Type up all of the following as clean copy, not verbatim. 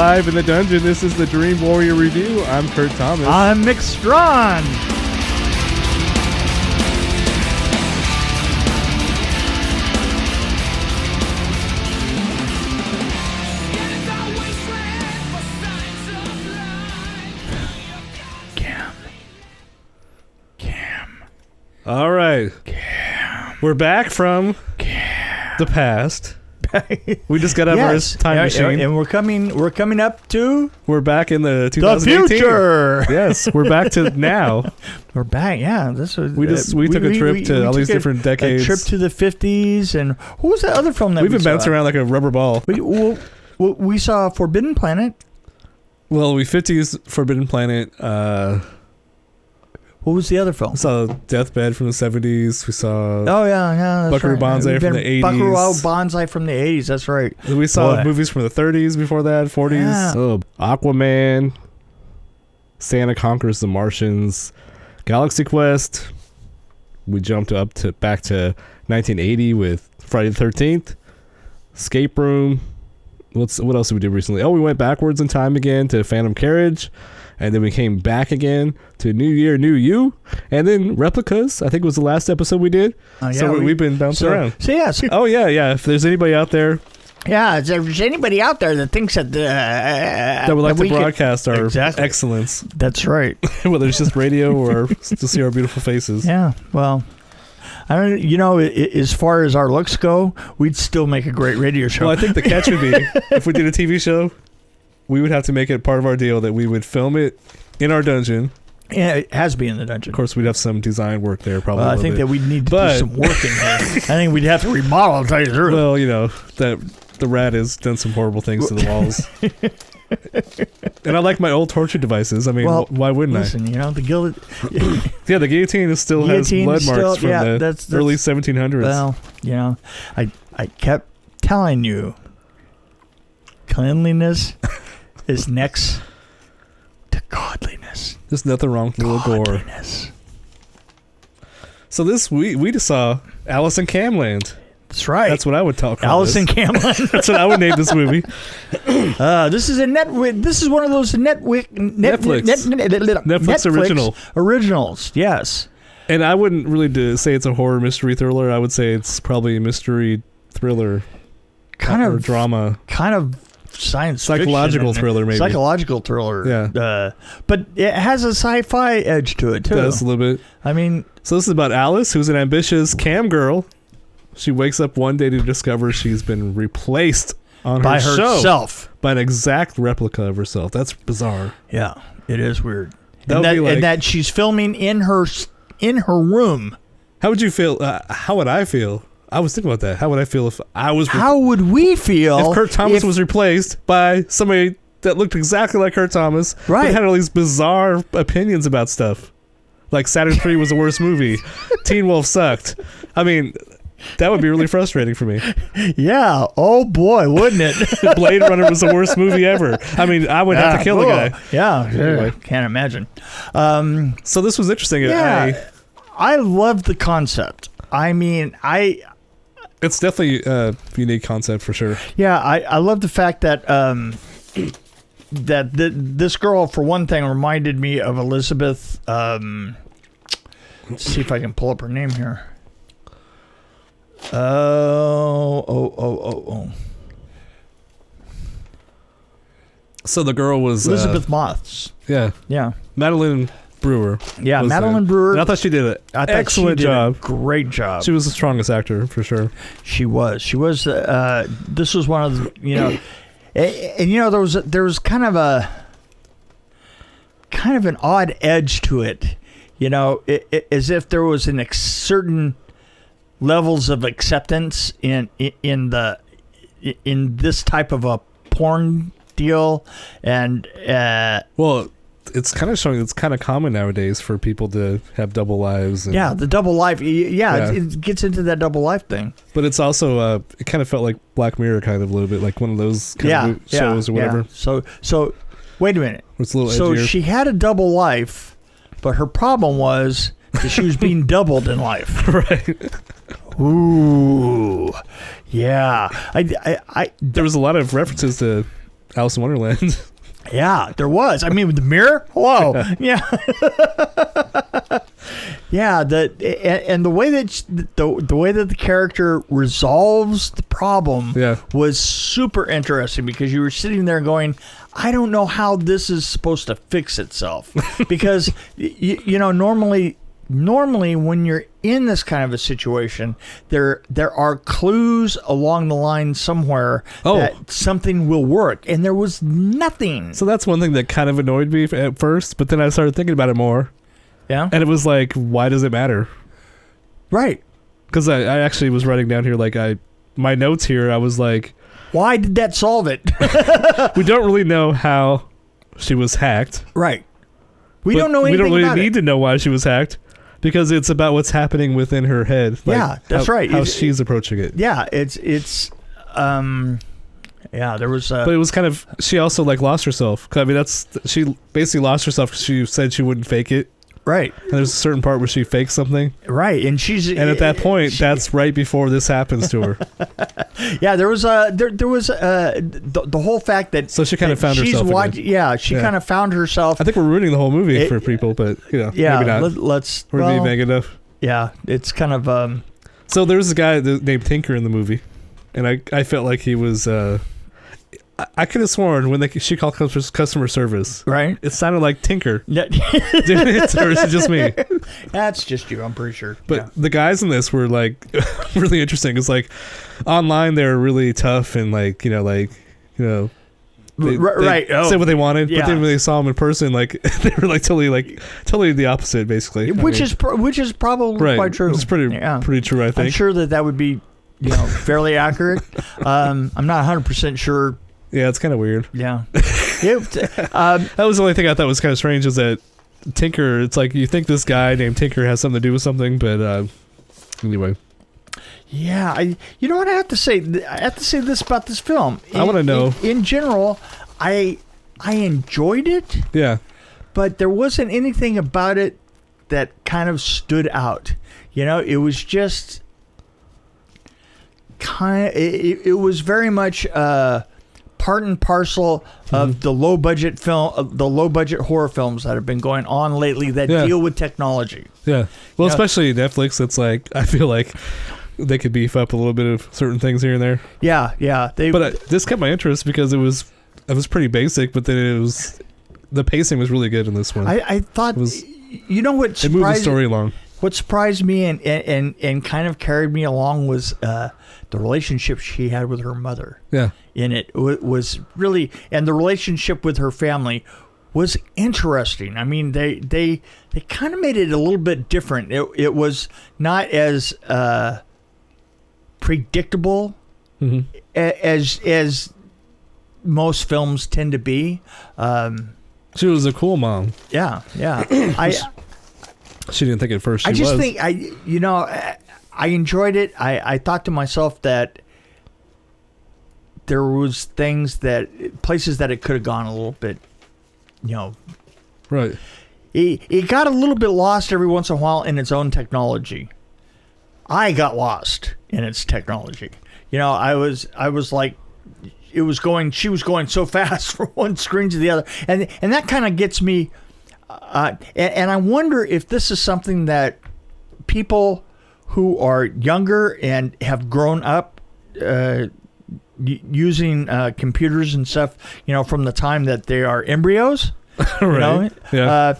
live in the dungeon. This is the Dream Warrior Review. I'm Kurt Thomas. I'm Strawn. Cam. All right. Cam. We're back from the past. We just got out of our time machine, and we're coming up to. We're back in the 2018. The future. Yes, we're back to now. We're back. Yeah, this was. We took a trip to all these different decades. A trip to the 50s, and what was that other film that we've been bouncing around like a rubber ball? We saw Forbidden Planet. Well, we 50s Forbidden Planet. What was the other film? We saw Deathbed from the 70s. We saw that's Buckaroo right. Banzai from the 80s. Buckaroo Banzai from the 80s, that's right. We saw movies from the 30s before that, 40s. Yeah. Aquaman, Santa Conquers the Martians, Galaxy Quest. We jumped back to 1980 with Friday the 13th, Escape Room. What else did we do recently? Oh, we went backwards in time again to Phantom Carriage. And then we came back again to New Year, New You. And then Replicas, I think was the last episode we did. So we've been bouncing around. So yes. Oh, yeah. If there's anybody out there. Yeah, if there's anybody out there that thinks that would like to broadcast our excellence. That's right. Whether it's just radio or to see our beautiful faces. Yeah, well, I don't. As far as our looks go, we'd still make a great radio show. Well, I think the catch would be, if we did a TV show, we would have to make it part of our deal that we would film it in our dungeon. Yeah, it has to be in the dungeon. Of course, we'd have some design work there, probably. Well, I think that we'd need to do some work in here. I think we'd have to remodel, I'll tell you the truth. Well, that the rat has done some horrible things to the walls. And I like my old torture devices. I mean, why wouldn't I? Listen, the gilded... Yeah, the guillotine still has blood marks from the early 1700s. Well, I kept telling you, cleanliness is next to godliness. There's nothing wrong with a little gore. So we just saw Alice in Camland. That's right. That's what I would talk about. Alice in Camland. That's what I would name this movie. This is one of those Netflix originals. Yes. And I wouldn't really say it's a horror mystery thriller. I would say it's probably a mystery thriller, or drama, kind of psychological thriller, maybe psychological thriller. Yeah, but it has a sci-fi edge to it too. It does a little bit. I mean, so this is about Alice, who's an ambitious cam girl. She wakes up one day to discover she's been replaced by herself by an exact replica of herself. That's bizarre. Yeah, it is weird. And that she's filming in her room. How would you feel? How would I feel? I was thinking about that. How would I feel if I was... How would we feel if Kurt Thomas was replaced by somebody that looked exactly like Kurt Thomas, right? But had all these bizarre opinions about stuff. Like Saturn 3 was the worst movie. Teen Wolf sucked. I mean, that would be really frustrating for me. Yeah. Oh, boy, wouldn't it? Blade Runner was the worst movie ever. I mean, I would have to kill the guy. Yeah. Anyway. Can't imagine. So this was interesting. Yeah. I love the concept. I mean, it's definitely a unique concept for sure. Yeah, I love the fact that this girl, for one thing, reminded me of Elizabeth. Let's see if I can pull up her name here. Oh. So the girl was Elizabeth Moss. Yeah. Madeline Brewer. Yeah, Madeline Brewer. And I thought she did an excellent job. Great job. She was the strongest actor for sure. She was. This was one of the, and there was kind of an odd edge to it, as if there was certain levels of acceptance in this type of a porn deal, and it's kind of showing it's kind of common nowadays for people to have double lives. And, the double life. Yeah, it gets into that double life thing. But it's also it kind of felt like Black Mirror, kind of a little bit like one of those kind of shows or whatever. Yeah. So wait a minute. It's a little so edgier. She had a double life, but her problem was that she was being doubled in life. Right. Ooh, yeah. There was a lot of references to Alice in Wonderland. Yeah, there was. I mean, with the mirror. Whoa. Yeah. Yeah. And the way that the way that the character resolves the problem was super interesting, because you were sitting there going, I don't know how this is supposed to fix itself, because you know, normally when you're in this kind of a situation, there are clues along the line somewhere that something will work, and there was nothing. So that's one thing that kind of annoyed me at first, but then I started thinking about it more. Yeah. And it was like, why does it matter? Right. Because I actually was writing down here, like, my notes here, I was like, why did that solve it? We don't really know how she was hacked. Right. We don't know anything about it. We don't really need to know why she was hacked, because it's about what's happening within her head. Like, yeah, that's right. How she's approaching it. Yeah, it's yeah, there was but it was kind of, she also like lost herself. I mean, she basically lost herself because she said she wouldn't fake it. Right. And there's a certain part where she fakes something. Right. And at that point, that's right before this happens to her. Yeah, there was the whole fact that, so she kind of found herself again. Yeah, she kind of found herself. I think we're ruining the whole movie for people, but maybe not. Let's we're being vague enough. Yeah, it's kind of So there was a guy named Tinker in the movie, and I felt like he was I could have sworn when she called customer service, right, it sounded like Tinker. Yeah. Or is it just me? That's just you, I'm pretty sure. But the guys in this were like really interesting. It's like online they're really tough and they right. said what they wanted, but then when they saw them in person, like they were like totally the opposite, basically. Which is probably quite true. It's pretty true, I think. I'm sure that would be fairly accurate. I'm not 100% sure. Yeah, it's kind of weird. Yeah. That was the only thing I thought was kind of strange, is that Tinker, it's like you think this guy named Tinker has something to do with something, but anyway. Yeah, you know what I have to say? I have to say this about this film. I want to know. In general, I enjoyed it. Yeah. But there wasn't anything about it that kind of stood out. It was just it was very much part and parcel of the low budget horror films that have been going on lately that deal with technology. Yeah. Well, especially Netflix. It's like, I feel like they could beef up a little bit of certain things here and there. Yeah. But this kept my interest because it was pretty basic, but then the pacing was really good in this one. I thought, what surprised, it moved the story along. What surprised me and kind of carried me along was the relationship she had with her mother. Yeah. In it was really, and the relationship with her family was interesting. I mean, they kind of made it a little bit different. It was not as predictable as most films tend to be. She was a cool mom. Yeah. She didn't think at first I enjoyed it. I thought to myself that there was places that it could have gone a little bit, Right. It got a little bit lost every once in a while in its own technology. I got lost in its technology. I was like, she was going so fast from one screen to the other. And that kind of gets me, and I wonder if this is something that people who are younger and have grown up using computers and stuff, from the time that they are embryos, right? Yeah.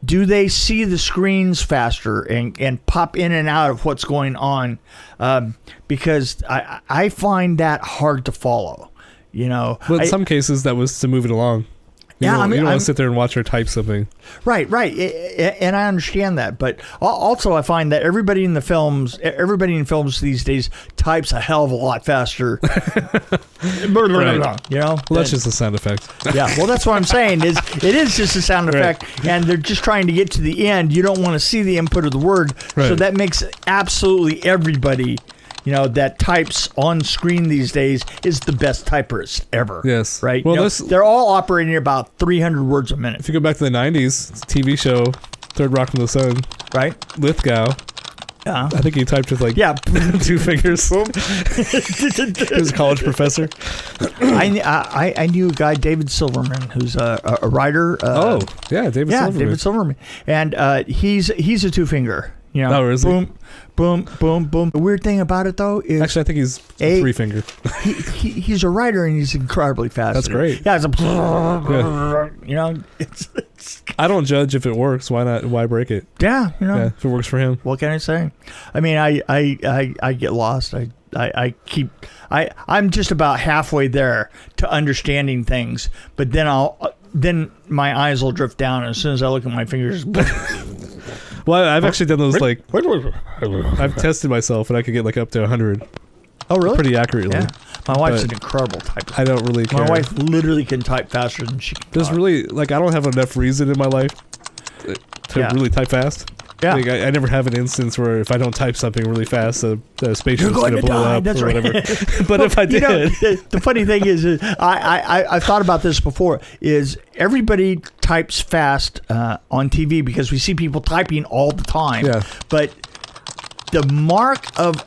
Do they see the screens faster and pop in and out of what's going on? Because I find that hard to follow. Well, in some cases that was to move it along. You don't want to sit there and watch her type something. Right. And I understand that. But also I find that everybody in films these days types a hell of a lot faster. Right. Well, that's just a sound effect. Yeah. Well, that's what I'm saying. It is just a sound effect. Right. And they're just trying to get to the end. You don't want to see the input of the word. Right. So that makes absolutely everybody that types on screen these days is the best typist ever. Yes. Right? Well, they're all operating at about 300 words a minute. If you go back to the 90s, TV show, Third Rock from the Sun. Right. Lithgow. I think he typed with like 2 fingers. He was a college professor. I knew a guy, David Silverman, who's a writer. David Silverman. David Silverman, and he's a 2-finger. You know, is he? Boom, boom, boom, boom. The weird thing about it, though, is actually I think he's a 3-finger. He's a writer and he's incredibly fast. That's great. Yeah, it's you know, it's I don't judge if it works. Why not? Why break it? Yeah, you know, if it works for him. What can I say? I mean, I get lost. I'm just about halfway there to understanding things, but then my eyes will drift down as soon as I look at my fingers. Well, I've actually done those, like, I've tested myself and I could get like up to 100. Oh, really? Pretty accurately. Yeah. My wife's an incredible typist. I don't really care. My wife literally can type faster than she can There's talk. really, like, I don't have enough reason in my life to really type fast. Yeah. Like, I never have an instance where if I don't type something really fast, the spaceship's going to blow up or whatever. But if I did... You know, the funny thing is I've thought about this before, is everybody types fast on TV because we see people typing all the time. Yeah. But the mark of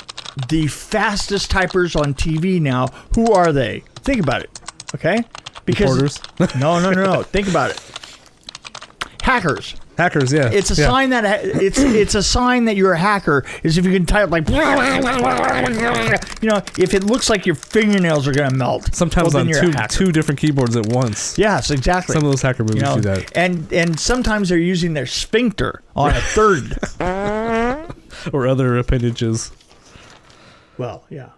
the fastest typers on TV now, who are they? Think about it, okay? Because reporters? No. Think about it. Hackers. Hackers, yeah. It's a sign that it's a sign that you're a hacker is if you can type like, you know, if it looks like your fingernails are gonna melt. Sometimes on two different keyboards at once. Yes, exactly. Some of those hacker movies do that. And sometimes they're using their sphincter on a third or other appendages. Well, yeah.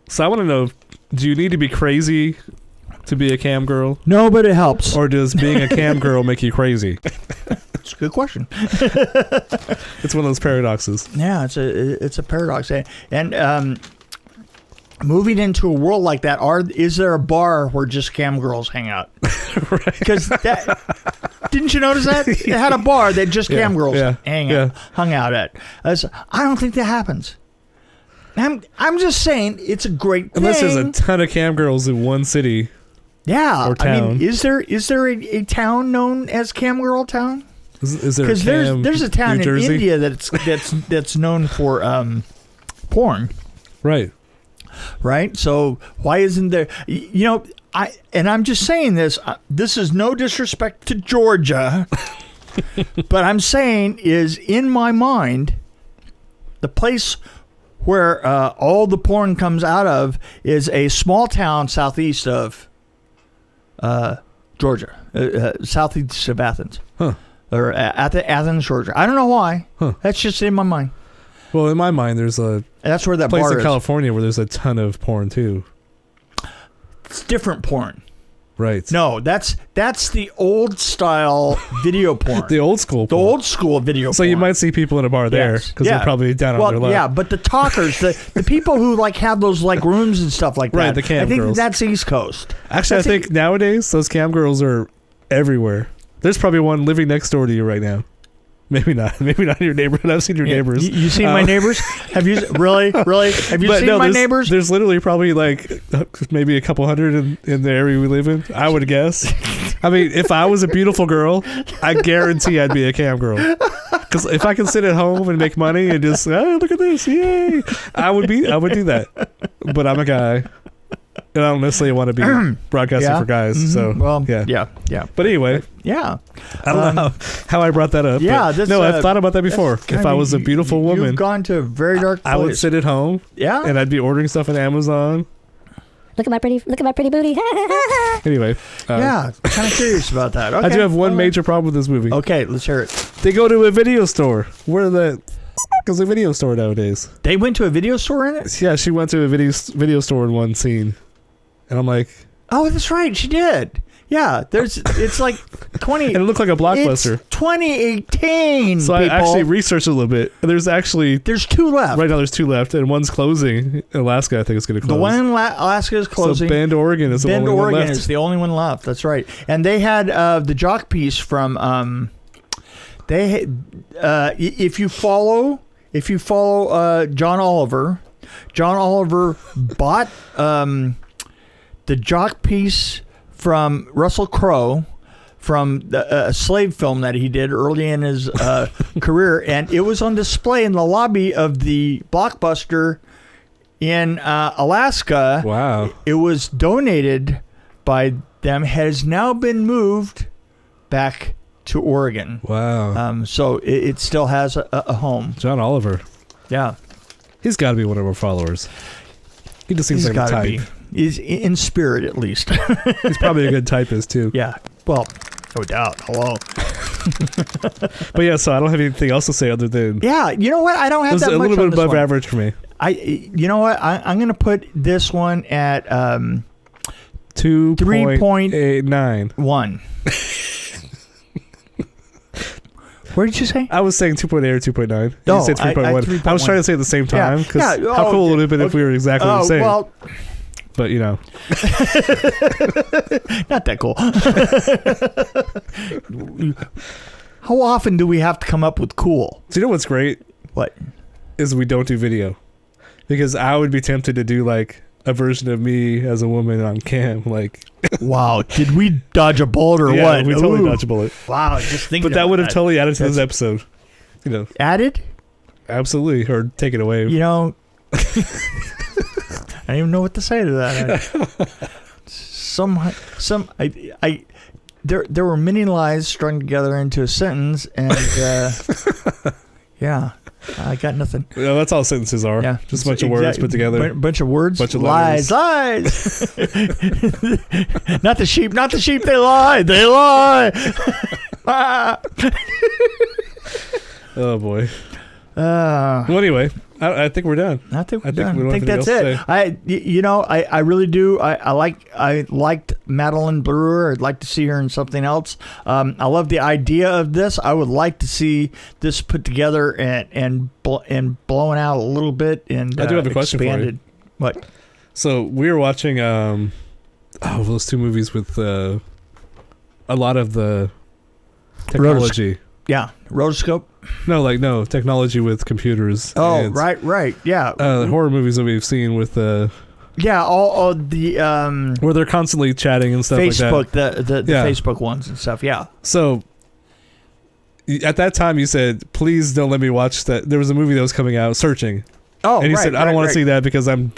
So I want to know: do you need to be crazy to be a cam girl? No, but it helps. Or does being a cam girl make you crazy? It's a good question. It's one of those paradoxes. Yeah, it's a paradox. And moving into a world like that, is there a bar where just cam girls hang out? Because didn't you notice that? It had a bar that just cam girls hung out at. I don't think that happens. I'm just saying it's a great thing. Unless there's a ton of cam girls in one city. Yeah, or town. I mean, is there a town known as Cam Girl Town? Is there? Because there's a town in India that's known for porn. Right. Right. So why isn't there? You know, I'm just saying this. This is no disrespect to Georgia, but I'm saying is in my mind, the place where all the porn comes out of is a small town southeast of Georgia, southeast of Athens. Huh. Or Athens, Georgia. I don't know why. Huh. That's just in my mind. Well, in my mind, there's that's where that place bar in is. California where there's a ton of porn too. It's different porn. Right. No, that's the old style video porn. The old school porn. The old school video porn. So you might see people in a bar there because they're probably down on their luck. Yeah, but the talkers, the people who like have those like rooms and stuff like that. Right, the cam girls. I think that's East Coast. Actually, I think nowadays those cam girls are everywhere. There's probably one living next door to you right now. Maybe not. Maybe not in your neighborhood. I've seen your neighbors. You seen my neighbors? Have you really? Have you seen my neighbors? There's literally probably like maybe a couple hundred in the area we live in. I would guess. I mean, if I was a beautiful girl, I guarantee I'd be a cam girl. Because if I can sit at home and make money and just look at this, yay, I would do that. But I'm a guy. And I don't necessarily want to be broadcasting for guys. Mm-hmm. So, well, yeah. But anyway. Yeah. I don't know how I brought that up. Yeah. I've thought about that before. If I was a beautiful woman. You've gone to a very dark place. I would sit at home. Yeah. And I'd be ordering stuff on Amazon. Look at my pretty booty. Anyway. Yeah. Kind of curious about that. Okay. I do have one major problem with this movie. Okay. Let's hear it. They go to a video store. Where the is a video store nowadays? They went to a video store in it? Yeah. She went to a video store in one scene. And I'm like, oh, that's right, she did. Yeah, it's like 20. And it looked like a Blockbuster. It's 2018. So people. I actually researched a little bit. There's two left. Right now, there's two left, and one's closing. Alaska, I think, is going to close. The one in Alaska is closing. So Bend, Oregon is the only one left. Bend, Oregon is the only one left. That's right. And they had the jock piece from. If you follow John Oliver bought the jock piece from Russell Crowe from a slave film that he did early in his career, and it was on display in the lobby of the Blockbuster in Alaska. Wow. It was donated by them, has now been moved back to Oregon. Wow. So it still has a home. John Oliver. Yeah. He's got to be one of our followers. He just seems like a type. Be. He's in spirit, at least. He's probably a good typist, too. Yeah. Well, no doubt. Hello. But yeah, so I don't have anything else to say other than... Yeah, you know what? I don't have that much on this one. A little bit above average for me. You know what? I'm going to put this one at 3.89. What did you say? I was saying 2.8 or 2.9. No, you said 3.1. I was trying to say at the same time. Because how cool would it have been if we were exactly the same? Well, but, you know. Not that cool. How often do we have to come up with cool? So you know what's great? What? Is we don't do video. Because I would be tempted to do, like, a version of me as a woman on cam, like... Wow, did we dodge a bullet or what? Yeah, we totally dodged a bullet. Wow, just thinking. But that would have totally added to this episode. You know, added? Absolutely, or take it away. You know, I don't even know what to say to that. There were many lies strung together into a sentence, and yeah. I got nothing. Yeah, that's all sentences are. Yeah, just a bunch of words put together. Bunch of words. Bunch of lies. Lies. Not the sheep. Not the sheep. They lie. They lie. Oh boy. Well, anyway, I think we're done. I think that's it. I really do. I liked Madeline Brewer. I'd like to see her in something else. I love the idea of this. I would like to see this put together and blown out a little bit. And I do have a question expanded. for you. What? So we were watching those two movies with a lot of the technology. Yeah, rotoscope. No, technology with computers. Oh, right, yeah. Horror movies that we've seen with yeah, all the where they're constantly chatting and stuff Facebook, like that. the Facebook ones and stuff. Yeah. So at that time, you said, "Please don't let me watch that." There was a movie that was coming out, Searching. Oh, and you said, "I don't want to see that because I'm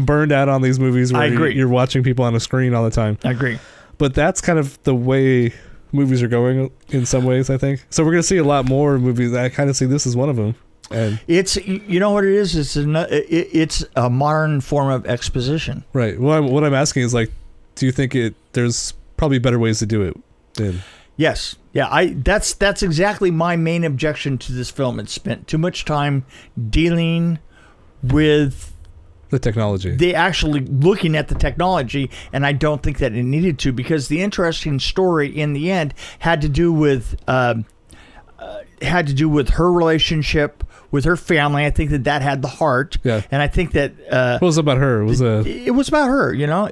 burned out on these movies where you're watching people on a screen all the time." I agree. But that's kind of the way movies are going in some ways, I think. So we're going to see a lot more movies. I kind of see this as one of them. And it's, you know what it is? It's a modern form of exposition. Right. Well, what I'm asking is, like, do you think there's probably better ways to do it than... Yes. Yeah, that's exactly my main objection to this film. It spent too much time dealing with the technology. They actually looking at the technology, and I don't think that it needed to, because the interesting story in the end had to do with her relationship with her family. I think that had the heart. Yeah. And I think that what was it about her? It was about her, you know.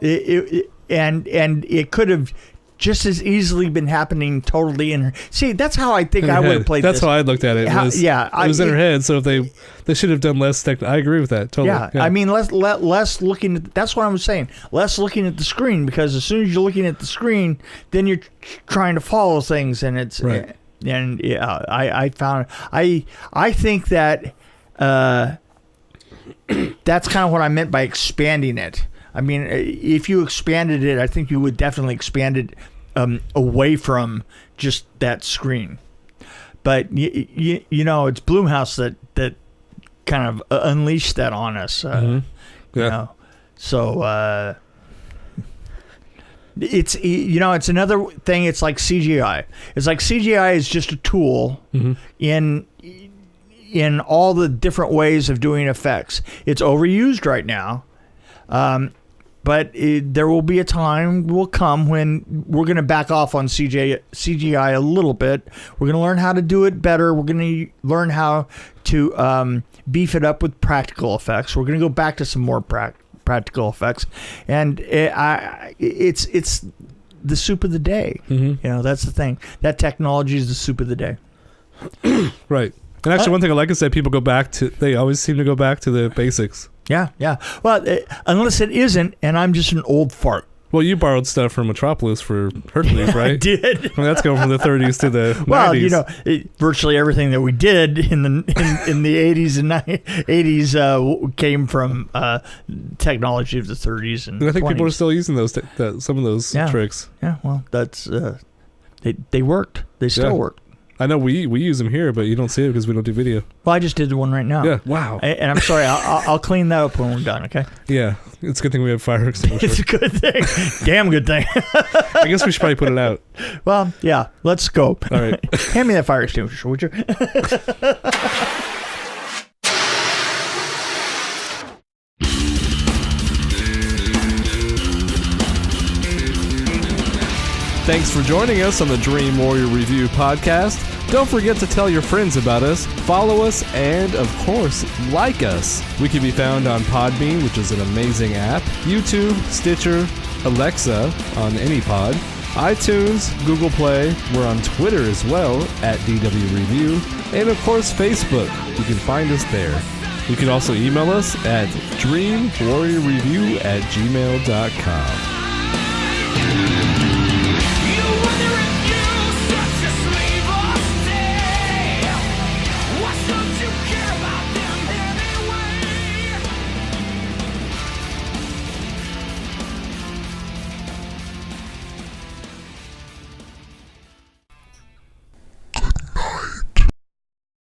And it could have just as easily been happening totally in her. See, that's how I think I would have played that's this. That's how I looked at it. It was in her head, so if they should have done less I agree with that, totally. Yeah. I mean, less looking at, that's what I was saying, less looking at the screen, because as soon as you're looking at the screen, then you're trying to follow things, and it's... Right. And yeah, I think that that's kind of what I meant by expanding it. I mean, if you expanded it, I think you would definitely expand it away from just that screen. But you know, it's Blumhouse that kind of unleashed that on us. Yeah. You know, so it's, you know, it's another thing. It's like CGI. It's like CGI is just a tool in all the different ways of doing effects. It's overused right now. But there will be a time will come when we're going to back off on CGI a little bit. We're going to learn how to do it better. We're going to learn how to beef it up with practical effects. We're going to go back to some more practical effects, and it's the soup of the day. You know, that's the thing. That technology is the soup of the day. Right. And actually, one thing I like is that people they always seem to go back to the basics. Yeah, yeah. Well, unless it isn't, and I'm just an old fart. Well, you borrowed stuff from Metropolis for Hercules, right? I did. I mean, that's going from the 30s to the 90s. Well, virtually everything that we did in the 80s and 80s came from technology of the 30s and I think 20s. people are still using some of those tricks. Yeah, well, that's they worked. They still work. I know we use them here, but you don't see it because we don't do video. Well, I just did the one right now. Yeah, wow. And I'm sorry, I'll clean that up when we're done, okay? Yeah, it's a good thing we have fire extinguisher. It's a good thing. Damn good thing. I guess we should probably put it out. Well, yeah, let's scope. All right. Hand me that fire extinguisher, would you? Thanks for joining us on the Dream Warrior Review podcast. Don't forget to tell your friends about us, follow us, and, of course, like us. We can be found on Podbean, which is an amazing app, YouTube, Stitcher, Alexa on any pod, iTunes, Google Play. We're on Twitter as well, at DW Review, and, of course, Facebook. You can find us there. You can also email us at dreamwarriorreview@gmail.com.